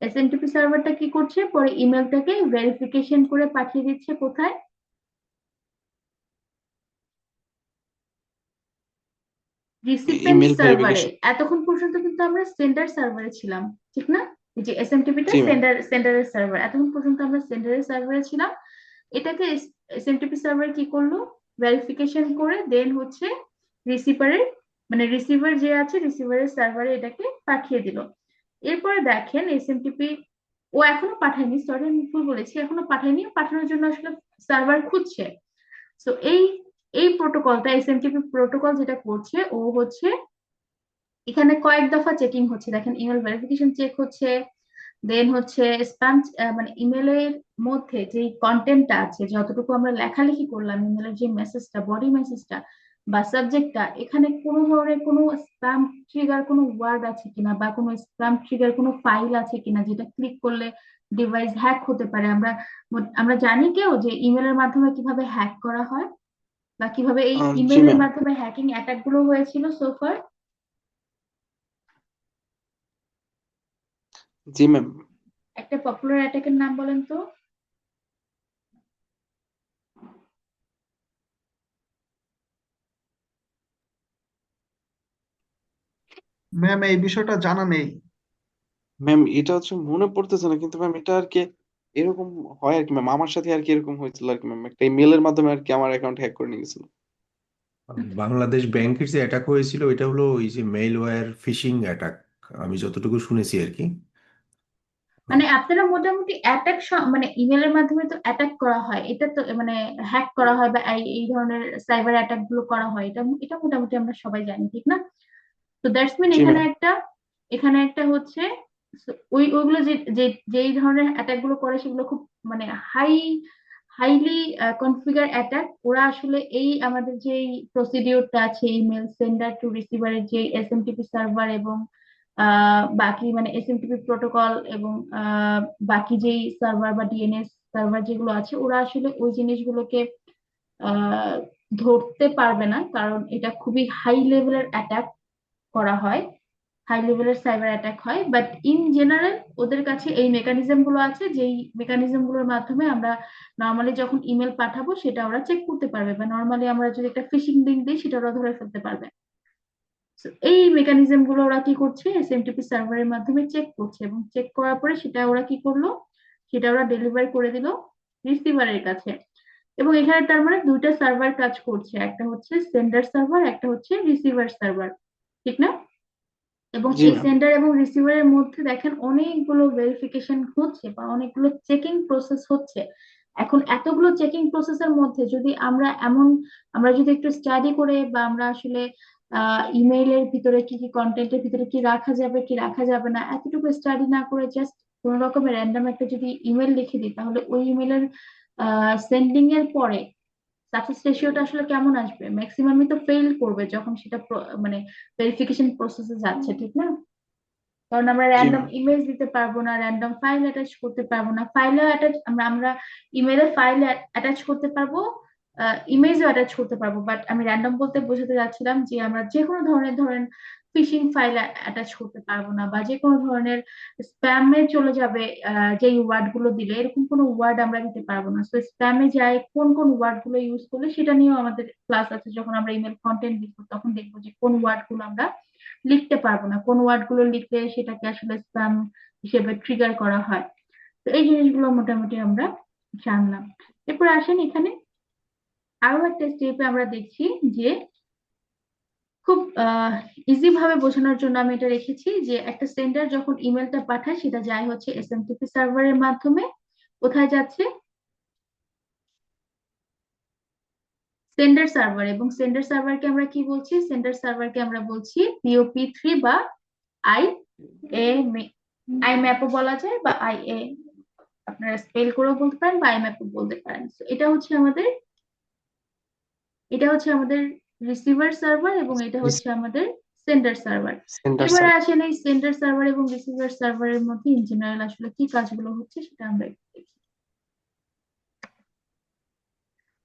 এসএমটিপি সার্ভারটা কি করছে, পরে ইমেলটাকে ভেরিফিকেশন করে পাঠিয়ে দিচ্ছে কোথায়? রিসিপেন্ট ইমেল সার্ভারে। ভেরিফিকেশন। এতক্ষণ পর্যন্ত কিন্তু আমরা সেন্ডার সার্ভারে ছিলাম, ঠিক না? এই যে এসএমটিপিটা জি ম্যাম। সেন্ডারের সার্ভার, এতক্ষণ পর্যন্ত আমরা সেন্ডারের সার্ভারে ছিলাম। এটাকে এসএমটিপি সার্ভার কি করলো, ভেরিফিকেশন করে দেন হচ্ছে রিসিভারের, মানে রিসিভার যে আছে রিসিভারের সার্ভারে এটাকে পাঠিয়ে দিল। এরপরে দেখেন এসএমটিপি ও এখনো পাঠায়নি, সরি আমি ভুল বলেছি, এখনো পাঠায়নি, পাঠানোর জন্য আসলে সার্ভার খুঁজছে। তো এই প্রোটোকলটা, এসএমটিপি প্রোটোকল যেটা করছে ও হচ্ছে এখানে কয়েক দফা চেকিং হচ্ছে। দেখেন ইমেল ভেরিফিকেশন চেক হচ্ছে, দেন হচ্ছে স্প্যাম, মানে ইমেলের মধ্যে যে কন্টেন্টটা আছে, যতটুকু আমরা লেখালেখি করলাম, ইমেলের যে মেসেজটা, বডি মেসেজটা বা সাবজেক্টটা, এখানে কোনো ধরনের কোনো স্প্যাম ট্রিগার কোনো ওয়ার্ড আছে কিনা, বা কোনো স্প্যাম ট্রিগার কোনো ফাইল আছে কিনা যেটা ক্লিক করলে ডিভাইস হ্যাক হতে পারে। আমরা জানি কেউ যে ইমেলের মাধ্যমে কিভাবে হ্যাক করা হয়, বা কিভাবে এই জি ইমেলের ম্যাম। মাধ্যমে হ্যাকিং অ্যাটাক গুলো হয়েছিল সোফার। জি ম্যাম। একটা পপুলার অ্যাটাকের নাম বলেন তো। ম্যাম এই বিষয়টা জানা নেই। ম্যাম এটা হচ্ছে মনে পড়তেছে না, কিন্তু ম্যাম এটা আর কি এরকম হয় আর কি ম্যাম, আমার সাথে আর কি এরকম হয়েছিল আর কি ম্যাম, একটা ইমেলের মাধ্যমে আর কি আমার অ্যাকাউন্ট হ্যাক করে নিয়ে গেছিল। বাংলাদেশ ব্যাংকের যে অ্যাটাক হয়েছিল এটা হলো ওই যে মেইলওয়্যার ফিশিং অ্যাটাক, আমি যতটুকু শুনেছি আর কি। মানে আপনারা মোটামুটি অ্যাটাক, মানে ইমেলের মাধ্যমে তো অ্যাটাক করা হয়, এটা তো মানে হ্যাক করা হয়, বা এই ধরনের সাইবার অ্যাটাক গুলো করা হয়, এটা এটা মোটামুটি আমরা সবাই জানি, ঠিক না? তো দ্যাটস মিন জি ম্যাম। এখানে একটা হচ্ছে ওইগুলো যে যে যেই ধরনের অ্যাটাক গুলো করে সেগুলো খুব মানে হাইলি কনফিগার অ্যাটাক। ওরা আসলে এই আমাদের যে প্রসিডিওরটা আছে, ইমেল সেন্ডার টু রিসিভারের যে এসএমটিপি সার্ভার এবং বাকি মানে এসএমটিপি প্রোটোকল এবং বাকি যেই সার্ভার বা ডিএনএস সার্ভার যেগুলো আছে, ওরা আসলে ওই জিনিসগুলোকে আহ ধরতে পারবে না, কারণ এটা খুবই হাই লেভেলের অ্যাটাক করা হয়, হাই লেভেলের সাইবার অ্যাটাক হয়। বাট ইন জেনারেল ওদের কাছে এই মেকানিজম গুলো আছে, যেই মেকানিজম গুলোর মাধ্যমে আমরা নর্মালি যখন ইমেল পাঠাবো সেটা ওরা চেক করতে পারবে, বা নর্মালি আমরা যদি একটা ফিশিং লিংক দিই সেটা ওরা ধরে ফেলতে পারবে। So, এই মেকানিজম গুলো ওরা কি করছে, এসএমটিপি সার্ভারের মাধ্যমে চেক করছে, এবং চেক করার পরে সেটা ওরা কি করলো, সেটা ওরা ডেলিভার করে দিল রিসিভারের কাছে। এবং এখানে তার মানে দুইটা সার্ভার কাজ করছে, একটা হচ্ছে সেন্ডার সার্ভার, একটা হচ্ছে রিসিভার সার্ভার, ঠিক না? এবং জি এই ম্যাম। সেন্ডার এবং রিসিভারের মধ্যে দেখেন অনেকগুলো ভেরিফিকেশন হচ্ছে বা অনেকগুলো চেকিং প্রসেস হচ্ছে। এখন এতগুলো চেকিং প্রসেসের মধ্যে যদি আমরা যদি একটু স্টাডি করে বা আমরা আসলে ইমেইলের ভিতরে কি কি কন্টেন্টের ভিতরে কি রাখা যাবে কি রাখা যাবে না এতটুকু স্টাডি না করে জাস্ট কোন রকমের র্যান্ডম একটা যদি ইমেল লিখে দিই, তাহলে ওই ইমেলের সেন্ডিং এর পরে সাকসেস রেশিওটা আসলে কেমন আসবে? ম্যাক্সিমামই তো ফেল করবে যখন সেটা মানে ভেরিফিকেশন প্রসেসে যাচ্ছে, ঠিক না? কারণ আমরা জি র্যান্ডম ম্যাম। ইমেজ দিতে পারবো না, র্যান্ডম ফাইল অ্যাটাচ করতে পারবো না। ফাইলে অ্যাটাচ আমরা ইমেলে ফাইল অ্যাটাচ করতে পারবো, ইমেজও অ্যাটাচ করতে পারবো, বাট আমি র্যান্ডম বলতে বোঝাতে যাচ্ছিলাম যে আমরা যে কোনো ধরনের ধরেন ফিশিং ফাইল অ্যাটাচ করতে পারবো না, বা যে কোনো ধরনের স্প্যামে চলে যাবে যে ওয়ার্ড গুলো দিলে এরকম কোনো ওয়ার্ড আমরা দিতে পারবো না। তো স্প্যামে যায় কোন কোন ওয়ার্ড গুলো ইউজ করলে সেটা নিয়েও আমাদের ক্লাস আছে, যখন আমরা ইমেল কন্টেন্ট লিখবো তখন দেখবো যে কোন ওয়ার্ড গুলো আমরা লিখতে পারবো না, কোন ওয়ার্ড গুলো লিখলে সেটাকে আসলে স্প্যাম হিসেবে ট্রিগার করা হয়। তো এই জিনিসগুলো মোটামুটি আমরা জানলাম। এরপর আসেন এখানে আরো একটা স্টেপে আমরা দেখছি যে খুব ইজি ভাবে বোঝানোর জন্য আমি এটা রেখেছি যে একটা সেন্ডার যখন ইমেলটা পাঠায় সেটা যায় হচ্ছে এসএমটিপি সার্ভারের মাধ্যমে। কোথায় যাচ্ছে? Sender server. এবং সেন্ডার সার্ভারকে আমরা কি বলছি? সেন্ডার সার্ভারকে আমরা বলছি POP3 বা আই এ আই ম্যাপও বলা যায়, বা IA আপনারা স্পেল করেও বলতে পারেন বা আইম্যাপও বলতে পারেন। So, এটা হচ্ছে আমাদের রিসিভার সার্ভার এবং এটা হচ্ছে আমাদের সেন্ডার সার্ভার। সেন্টার এবার স্যার। আসেন এই সেন্ডার সার্ভার এবং রিসিভার সার্ভারের মধ্যে ইন জেনারেল আসলে কি কাজগুলো হচ্ছে সেটা আমরা একটু দেখি।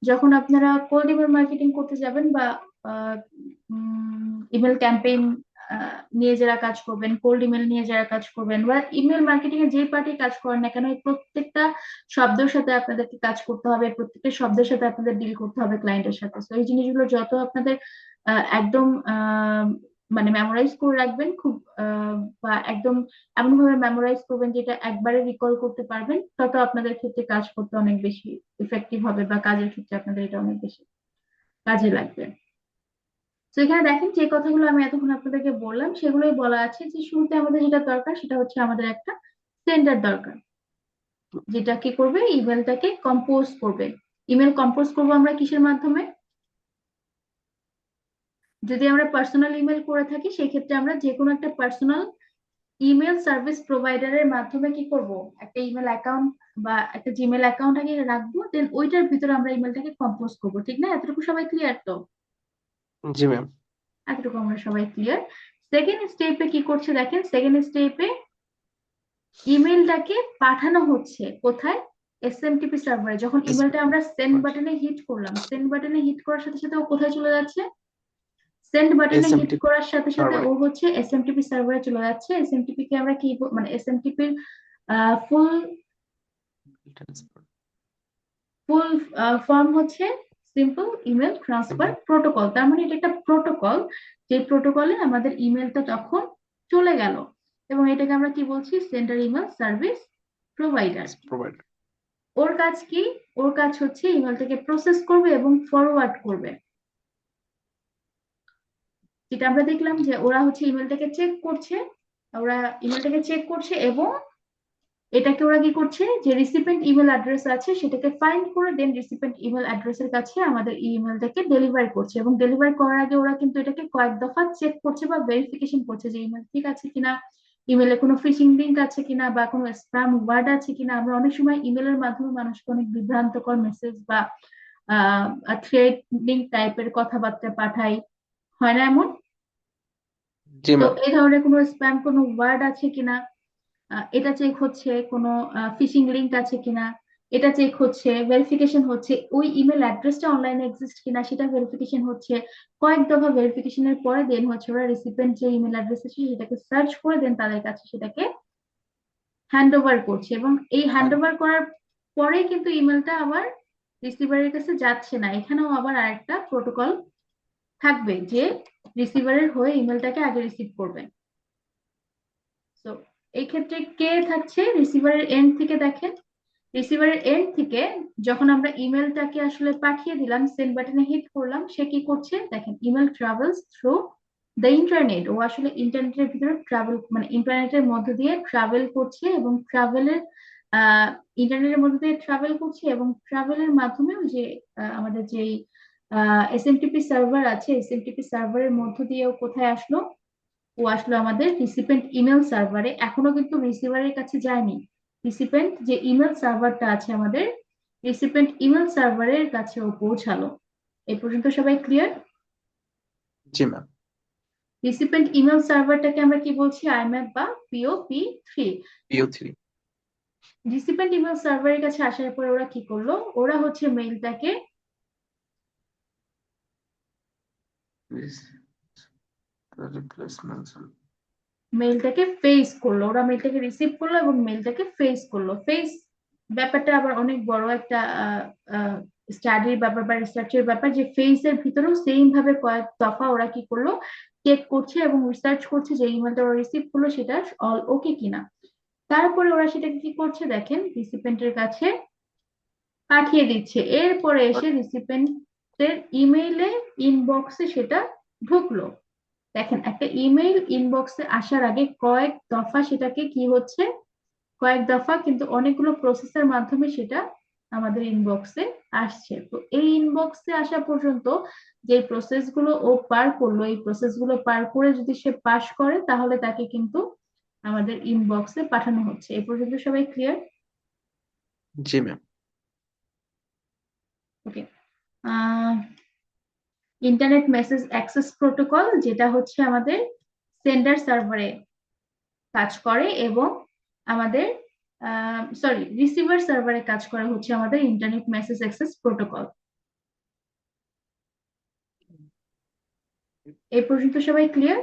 যখন আপনারা কোল্ড ইমেল মার্কেটিং করতে যাবেন বা ইমেল ক্যাম্পেইন নিয়ে যারা কাজ করবেন, কোল্ড ইমেল নিয়ে যারা কাজ করবেন, বা ইমেল মার্কেটিং এ যে পার্টি কাজ করেন না কেন, এই প্রত্যেকটা শব্দের সাথে আপনাদেরকে কাজ করতে হবে, প্রত্যেকটা শব্দের সাথে আপনাদের ডিল করতে হবে ক্লায়েন্টের সাথে। তো এই জিনিসগুলো যত আপনাদের একদম মানে মেমোরাইজ করে রাখবেন খুব বা একদম এমন ভাবে মেমোরাইজ করবেন যেটা একবারে রিকল করতে পারবেন, তত আপনাদের ক্ষেত্রে কাজ করতে অনেক বেশি ইফেক্টিভ হবে বা কাজের ক্ষেত্রে আপনাদের এটা অনেক বেশি কাজে লাগবে। তো এখানে দেখেন যে কথাগুলো আমি এতক্ষণ আপনাদেরকে বললাম সেগুলোই বলা আছে যে শুরুতে আমাদের যেটা দরকার সেটা হচ্ছে আমাদের একটা সেন্ডার দরকার, যেটা কি করবে? ইমেলটাকে কম্পোজ করবে। ইমেল কম্পোজ করবো আমরা কিসের মাধ্যমে? যদি আমরা পার্সোনাল ইমেল করে থাকি সেক্ষেত্রে আমরা যে কোনো একটা পার্সোনাল ইমেল সার্ভিস প্রোভাইডারের মাধ্যমে কি করব? একটা ইমেল অ্যাকাউন্ট বা একটা জিমেল অ্যাকাউন্ট আগে রাখবো, দেন ওইটার ভিতরে আমরা ইমেলটাকে কম্পোজ করবো, ঠিক না? এতটুকু সবাই ক্লিয়ার তো? জি ম্যাম। এতটুকু আমরা সবাই ক্লিয়ার। সেকেন্ড স্টেপে কি করছে দেখেন, সেকেন্ড স্টেপে ইমেলটাকে পাঠানো হচ্ছে কোথায়? এসএমটিপি সার্ভারে। যখন ইমেলটা আমরা সেন্ড বাটনে হিট করলাম, সেন্ড বাটনে হিট করার সাথে সাথে ও কোথায় চলে যাচ্ছে? সেন্ড বাটনে হিট SMT করার সাথে সাথে সার্ভারে। ও হচ্ছে এসএমটিপি সার্ভারে চলে যাচ্ছে। এসএমটিপি কে আমরা কি মানে এসএমটিপির ফুল ফুল ফর্ম হচ্ছে সিম্পল ইমেল ট্রান্সফার প্রোটোকল। তার মানে এটা একটা প্রোটোকল, যে প্রোটোকলে আমাদের ইমেলটা তখন চলে গেল। এবং এটাকে আমরা কি বলছি? Centre email service provider. Provider. ওর কাজ কি? ওর কাজ হচ্ছে ইমেলটাকে প্রসেস করবে এবং ফরওয়ার্ড করবে। যেটা আমরা দেখলাম যে ওরা হচ্ছে ইমেলটাকে চেক করছে, ওরা ইমেলটাকে চেক করছে এবং এটাকে ওরা কি করছে? যে রিসিপিয়েন্ট ইমেল অ্যাড্রেস আছে সেটাকে ফাইন্ড করে দেন রিসিপিয়েন্ট ইমেল অ্যাড্রেসের কাছে আমাদের ইমেলটাকে ডেলিভার করছে। এবং ডেলিভার করার আগে ওরা কিন্তু এটাকে কয়েক দফা চেক করছে বা ভেরিফিকেশন করছে যে ইমেল ঠিক আছে কিনা, ইমেলে কোনো ফিশিং লিঙ্ক আছে কিনা বা কোনো স্প্যাম ওয়ার্ড আছে কিনা। আমরা অনেক সময় ইমেলের মাধ্যমে মানুষকে অনেক বিভ্রান্তকর মেসেজ বা থ্রেটনিং টাইপের কথাবার্তা পাঠাই, হয় না এমন? জি তো ম্যাম। এই ধরনের কোনো স্প্যাম কোনো ওয়ার্ড আছে কিনা এটা চেক হচ্ছে, কোনো ফিশিং লিংক আছে কিনা এটা চেক হচ্ছে, ভেরিফিকেশন হচ্ছে, ওই ইমেল অ্যাড্রেসটা অনলাইনে এক্সিস্ট কিনা সেটা ভেরিফিকেশন হচ্ছে। কয়েক দফা ভেরিফিকেশনের পরে দেন হচ্ছে ওরা রিসিপিয়েন্ট যে ইমেল অ্যাড্রেস আছে সেটাকে সার্চ করে দেন তাদের কাছে সেটাকে হ্যান্ড ওভার করছে। এবং এই হ্যান্ড ওভার করার পরেই কিন্তু ইমেলটা আবার রিসিভারের কাছে যাচ্ছে না, এখানেও আবার আরেকটা প্রোটোকল থাকবে যে রিসিভারের হয়ে ইমেলটাকে আগে রিসিভ করবে। তো এই ক্ষেত্রে কে থাকছে রিসিভারের এন্ড থেকে? দেখেন রিসিভারের এন্ড থেকে যখন আমরা ইমেলটাকে আসলে পাঠিয়ে দিলাম, সেন্ড বাটনে হিট করলাম, সে কি করছে দেখেন? Email travels through the internet, ও আসলে ইন্টারনেটের ভিতরে ট্রাভেল, মানে ইন্টারনেটের মধ্য দিয়ে ট্রাভেল করছে এবং ট্রাভেলের ইন্টারনেটের মধ্যে দিয়ে ট্রাভেল করছে এবং ট্রাভেলের মাধ্যমে ওই যে আমাদের যে এসএমটিপি সার্ভার আছে, এসএমটিপি সার্ভারের মধ্য দিয়ে ও কোথায় আসলো, ও আসলো আমাদের রিসিপেন্ট ইমেল সার্ভারে। এখনো কিন্তু রিসিভারের কাছে যায়নি, রিসিপেন্ট যে ইমেল সার্ভারটা আছে আমাদের, রিসিপেন্ট ইমেল সার্ভারের কাছে ও পৌঁছালো। এই পর্যন্ত সবাই ক্লিয়ার? জি ম্যাম। রিসিপেন্ট ইমেল সার্ভারটাকে আমরা কি বলছি? আইম্যাপ বা POP3। PO3। রিসিপেন্ট ইমেল সার্ভারের কাছে আসার পরে ওরা কি করলো, ওরা হচ্ছে মেইলটাকে ফেস করলো, ওরা মেইলটাকে রিসিভ করলো এবং মেইলটাকে ফেস করলো। ফেস ব্যাপারটা আবার অনেক বড় একটা স্টাডির ব্যাপার বা রিসার্চের ব্যাপার, যে ফেসের ভিতরেও সেম ভাবে কয়েক দফা ওরা কি করলো, চেক করছে এবং রিসার্চ করছে যে ইমেলটা ওরা রিসিভ করলো সেটা অল ওকে কিনা। তারপরে ওরা সেটাকে কি করছে দেখেন, রিসিপেন্টের কাছে পাঠিয়ে দিচ্ছে। এরপরে এসে রিসিপেন্টের ইমেইলে ইনবক্সে সেটা ঢুকলো। দেখেন, একটা ইমেইল ইনবক্সে আসার আগে কয়েক দফা সেটাকে কি হচ্ছে, কয়েক দফা কিন্তু অনেকগুলো প্রসেসের মাধ্যমে সেটা আমাদের ইনবক্সে আসছে। তো এই ইনবক্সে আসা পর্যন্ত যে প্রসেস গুলো ও পার করলো, এই প্রসেস গুলো পার করে যদি সে পাস করে তাহলে তাকে কিন্তু আমাদের ইনবক্সে পাঠানো হচ্ছে। এই পর্যন্ত সবাই ক্লিয়ার? জি ম্যাম। ওকে। ইন্টারনেট মেসেজ অ্যাক্সেস প্রোটোকল, যেটা হচ্ছে আমাদের সেন্ডার সার্ভারে কাজ করে এবং আমাদের সরি রিসিভার সার্ভারে কাজ করে হচ্ছে আমাদের ইন্টারনেট মেসেজ অ্যাক্সেস প্রোটোকল। এই পর্যন্ত সবাই ক্লিয়ার?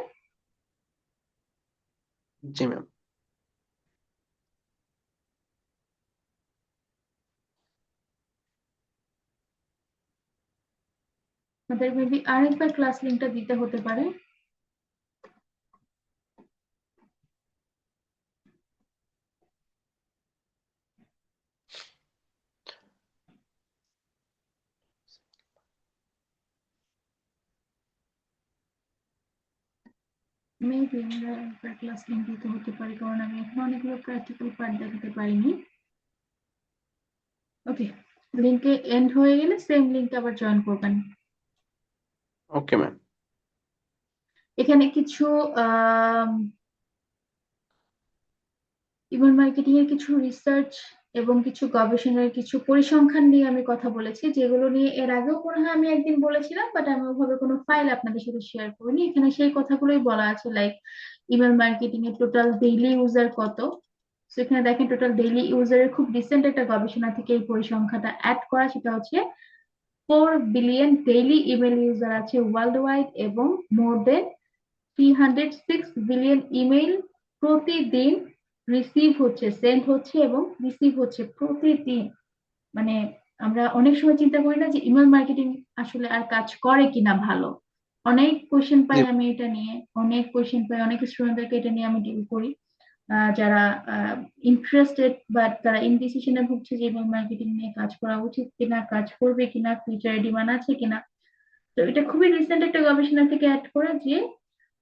জি ম্যাম। আমাদের মেবি আরেকবার ক্লাস লিঙ্কটা দিতে হতে পারে। মেবি আমরা একবার ক্লাস লিঙ্ক দিতে হতে পারে, কারণ আমি এখন অনেকগুলো প্র্যাকটিক্যাল পার্ট দেখাতে পারিনি। ওকে, লিঙ্কে এন্ড হয়ে গেলে সেম লিঙ্কে আবার জয়েন করবেন। Okay ma'am. এখানে কিছু ইমেল মার্কেটিং এর কিছু রিসার্চ এবং কিছু গবেষণার কিছু পরিসংখ্যান নিয়ে আমি কথা বলেছি, যেগুলো নিয়ে এর আগেও মনে হয় আমি একদিন বলেছিলাম, বাট আমি ওভাবে কোনো ফাইল আপনাদের সাথে শেয়ার করিনি। এখানে সেই কথাগুলোই বলা আছে, লাইক ইমেল মার্কেটিং এর টোটাল ডেইলি ইউজার কত। তো এখানে দেখেন টোটাল ডেইলি ইউজারের খুব রিসেন্ট একটা গবেষণা থেকে এই পরিসংখ্যানটা অ্যাড করা, সেটা হচ্ছে 4 বিলিয়ন ডেইলি ইমেল ইউজার আছে ওয়ার্ল্ড ওয়াইড এবং মোর দেন 306 বিলিয়ন ইমেল প্রতিদিন রিসিভ হচ্ছে, সেন্ড হচ্ছে এবং রিসিভ হচ্ছে প্রতিদিন। মানে আমরা অনেক সময় চিন্তা করি না যে ইমেল মার্কেটিং আসলে আর কাজ করে কিনা ভালো। অনেক কোয়েশ্চেন পাই জি আমি এটা নিয়ে, অনেক কোয়েশ্চেন পাই, অনেক স্টুডেন্টদেরকে এটা নিয়ে আমি ডিল করি, যারা ইন্টারেস্টেড বাট তারা ইনডিসিশনে ভুগছে যে ইমেল মার্কেটিং নিয়ে কাজ করা উচিত কিনা, কাজ করবে কিনা, ফিউচারে ডিমান্ড আছে কিনা। তো এটা খুবই রিসেন্ট একটা গবেষণা থেকে অ্যাড করা যে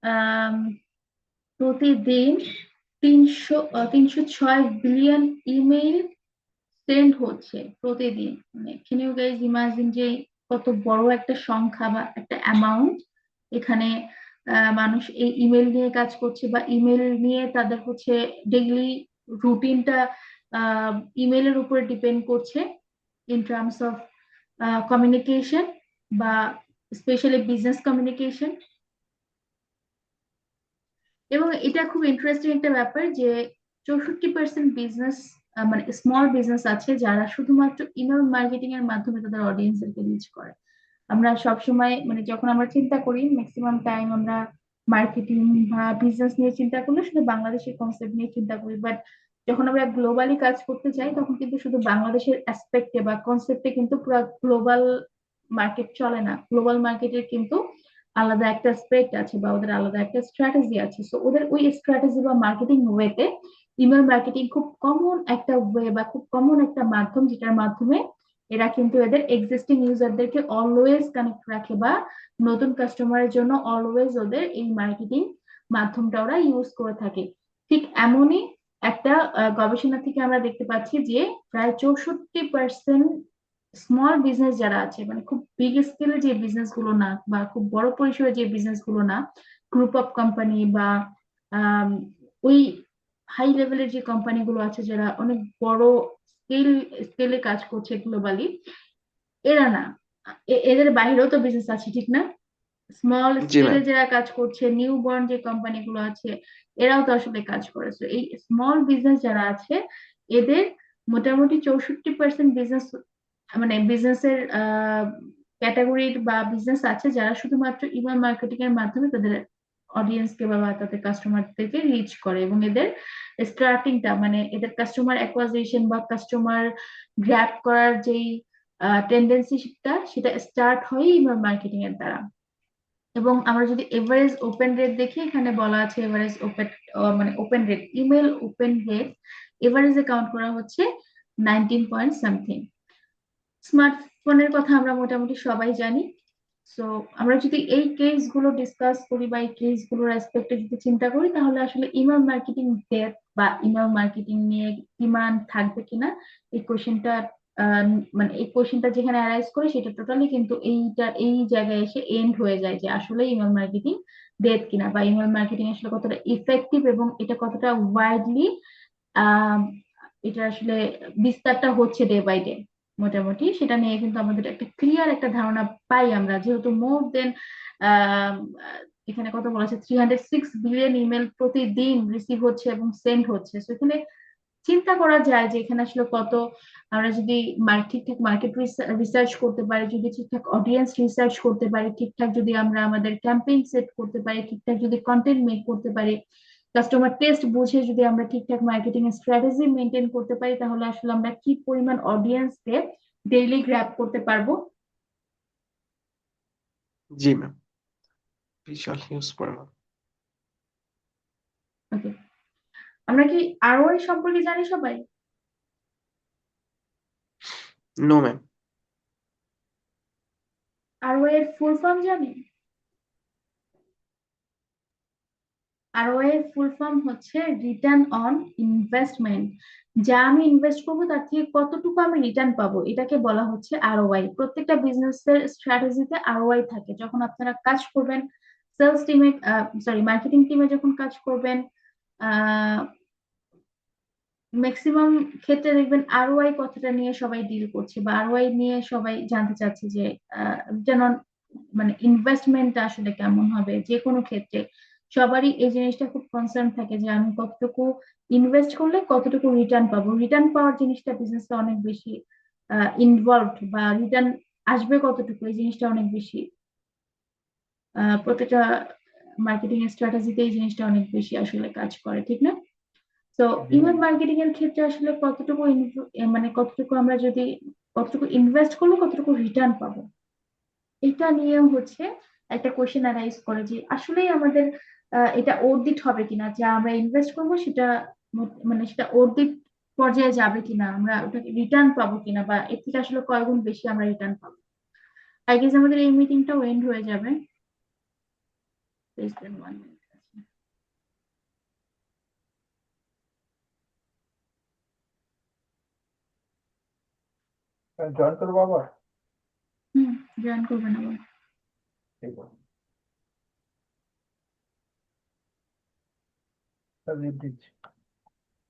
আম, প্রতিদিন 306 বিলিয়ন ইমেইল সেন্ড হচ্ছে প্রতিদিন। মানে ক্যান ইউ গাইজ ইমাজিন যে কত বড় একটা সংখ্যা বা একটা অ্যামাউন্ট এখানে মানুষ এই ইমেল নিয়ে কাজ করছে বা ইমেল নিয়ে তাদের হচ্ছে ডেইলি রুটিনটা ইমেলের উপরে ডিপেন্ড করছে ইন টার্মস অফ কমিউনিকেশন বা স্পেশালি বিজনেস কমিউনিকেশন। এবং এটা খুব ইন্টারেস্টিং একটা ব্যাপার যে 64% বিজনেস, মানে স্মল বিজনেস আছে যারা শুধুমাত্র ইমেল মার্কেটিং এর মাধ্যমে তাদের অডিয়েন্সকে রিচ করে। আমরা সবসময় মানে যখন আমরা চিন্তা করি ম্যাক্সিমাম টাইম আমরা মার্কেটিং বা বিজনেস নিয়ে চিন্তা করলে শুধু বাংলাদেশের কনসেপ্ট নিয়ে চিন্তা করি, বাট যখন আমরা গ্লোবালি কাজ করতে চাই তখন কিন্তু শুধু বাংলাদেশের অ্যাসপেক্টে বা কনসেপ্টে কিন্তু পুরো গ্লোবাল মার্কেট চলে না। গ্লোবাল মার্কেটের কিন্তু আলাদা একটা স্পেক্ট আছে বা ওদের আলাদা একটা স্ট্র্যাটেজি আছে। সো ওদের ওই স্ট্র্যাটেজি বা মার্কেটিং ওয়েতে ইমেল মার্কেটিং খুব কমন একটা ওয়ে বা খুব কমন একটা মাধ্যম, যেটার মাধ্যমে এরা কিন্তু এদের এক্সিস্টিং ইউজারদেরকে অলওয়েজ কানেক্ট রাখে, বা নতুন কাস্টমারের জন্য অলওয়েজ ওদের এই মার্কেটিং মাধ্যমটা ওরা ইউজ করে থাকে। ঠিক এমনই একটা গবেষণা থেকে আমরা দেখতে পাচ্ছি যে প্রায় 64% স্মল বিজনেস যারা আছে, মানে খুব বিগ স্কেলে যে বিজনেস গুলো না, বা খুব বড় পরিসরে যে বিজনেস গুলো না, গ্রুপ অফ কোম্পানি বা আম, ওই হাই লেভেলের যে কোম্পানিগুলো আছে যারা অনেক বড় স্কেলে কাজ করছে গ্লোবালি, এরা না, এদের বাইরেও তো বিজনেস আছে ঠিক না? স্মল জি স্কেলে ম্যাম। যারা কাজ করছে, নিউ বর্ন যে কোম্পানিগুলো আছে, এরাও তো আসলে কাজ করেছে। এই স্মল বিজনেস যারা আছে এদের মোটামুটি 64% বিজনেস, মানে বিজনেসের ক্যাটাগরির বা বিজনেস আছে যারা শুধুমাত্র ইমেল মার্কেটিং এর মাধ্যমে তাদের অডিয়েন্সকে বা তাদের কাস্টমারদেরকে রিচ করে, এবং এদের স্টার্টিংটা, মানে এদের কাস্টমার অ্যাকুয়াজিশন বা কাস্টমার গ্র্যাব করার যেই টেন্ডেন্সিটা, সেটা স্টার্ট হয় ইমেল মার্কেটিং এর দ্বারা। এবং আমরা যদি এভারেজ ওপেন রেট দেখি, এখানে বলা আছে এভারেজ ওপেন, মানে open rate, email open rate এভারেজে কাউন্ট করা হচ্ছে 19 পয়েন্ট সামথিং। স্মার্টফোনের কথা আমরা মোটামুটি সবাই জানি। সো আমরা যদি এই কেস গুলো ডিসকাস করি বা এই কেস গুলোর অ্যাসপেক্টে যদি চিন্তা করি, তাহলে আসলে ইমেল মার্কেটিং ডেপ বা ইমেল মার্কেটিং নিয়ে ডিমান্ড থাকবে কিনা, এই কোশ্চেনটা, মানে এই কোশ্চেনটা যেখানে অ্যারাইজ করে সেটা টোটালি কিন্তু এই জায়গায় এসে এন্ড হয়ে যায় যে আসলে ইমেল মার্কেটিং ডেট কিনা, বা ইমেল মার্কেটিং আসলে কতটা ইফেক্টিভ এবং এটা কতটা ওয়াইডলি আহ এটা আসলে বিস্তারটা হচ্ছে ডে বাই ডে। মোটামুটি সেটা নিয়ে কিন্তু আমাদের একটা ক্লিয়ার একটা ধারণা পাই আমরা, যেহেতু মোর দেন এখানে কত বলা আছে, 306 বিলিয়ন ইমেল প্রতিদিন রিসিভ হচ্ছে এবং সেন্ড হচ্ছে। তো এখানে চিন্তা করা যায় যে এখানে আসলে কত, আমরা যদি ঠিকঠাক মার্কেট রিসার্চ করতে পারি, যদি ঠিকঠাক অডিয়েন্স রিসার্চ করতে পারি, ঠিকঠাক যদি আমরা আমাদের ক্যাম্পেইন সেট করতে পারি, ঠিকঠাক যদি কন্টেন্ট মেক করতে পারি, কাস্টমার টেস্ট বুঝে যদি আমরা ঠিকঠাক মার্কেটিং স্ট্র্যাটেজি মেনটেন করতে পারি, তাহলে আসলে আমরা কি পরিমাণ অডিয়েন্সকে ডেইলি গ্র্যাব করতে পারবো। জি ম্যাম, বিশাল হিউজ পরিমাণ। ওকে, আমরা কি আরওআই সম্পর্কে জানি সবাই? No ma'am. আরওআই এর ফুল ফর্ম জানি? আরওআই এর ফুল ফর্ম হচ্ছে রিটার্ন অন ইনভেস্টমেন্ট। যা আমি ইনভেস্ট করবো তার থেকে কতটুকু আমি রিটার্ন পাবো, এটাকে বলা হচ্ছে আরওআই। প্রত্যেকটা বিজনেসের স্ট্র্যাটেজিতে আরওআই থাকে। যখন আপনারা কাজ করবেন সেলস টিমে, সরি মার্কেটিং টিমে যখন কাজ করবেন, ম্যাক্সিমাম ক্ষেত্রে দেখবেন আরওআই কথাটা নিয়ে সবাই ডিল করছে, বা আরওআই নিয়ে সবাই জানতে চাচ্ছে যে যেন, মানে ইনভেস্টমেন্ট আসলে কেমন হবে। যে কোনো ক্ষেত্রে সবারই এই জিনিসটা খুব কনসার্ন থাকে যে আমি কতটুকু ইনভেস্ট করলে কতটুকু রিটার্ন পাবো। রিটার্ন পাওয়ার জিনিসটা বিজনেসে অনেক বেশি ইনভলভড, বা রিটার্ন আসবে কতটুকু এই জিনিসটা অনেক বেশি, প্রত্যেকটা মার্কেটিং স্ট্র্যাটেজিতে এই জিনিসটা অনেক বেশি আসলে কাজ করে, ঠিক না? তো জি ইমেল ম্যাম। মার্কেটিং এর ক্ষেত্রে আসলে কতটুকু মানে কতটুকু আমরা যদি, কতটুকু ইনভেস্ট করলে কতটুকু রিটার্ন পাবো, এটা নিয়ে হচ্ছে একটা কোশ্চেন অ্যারাইজ করে যে আসলেই আমাদের এটা অর্দিত হবে কিনা, যা আমরা ইনভেস্ট করবো সেটা মানে সেটা অর্দিত পর্যায়ে যাবে কিনা, আমরা ওটাকে রিটার্ন পাবো কিনা, বা এর থেকে আসলে কয় গুণ বেশি আমরা রিটার্ন পাবো। আই গেস আমাদের এই মিটিংটাও এন্ড হয়ে যাবে। Less than 1 minute আছে। জয়েন করবো আবার? হুম, জয়েন করবেন আবার। ঠিক আছে, স্যার লিভ দিচ্ছি,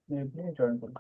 লিভ দিয়ে জয়েন করবো।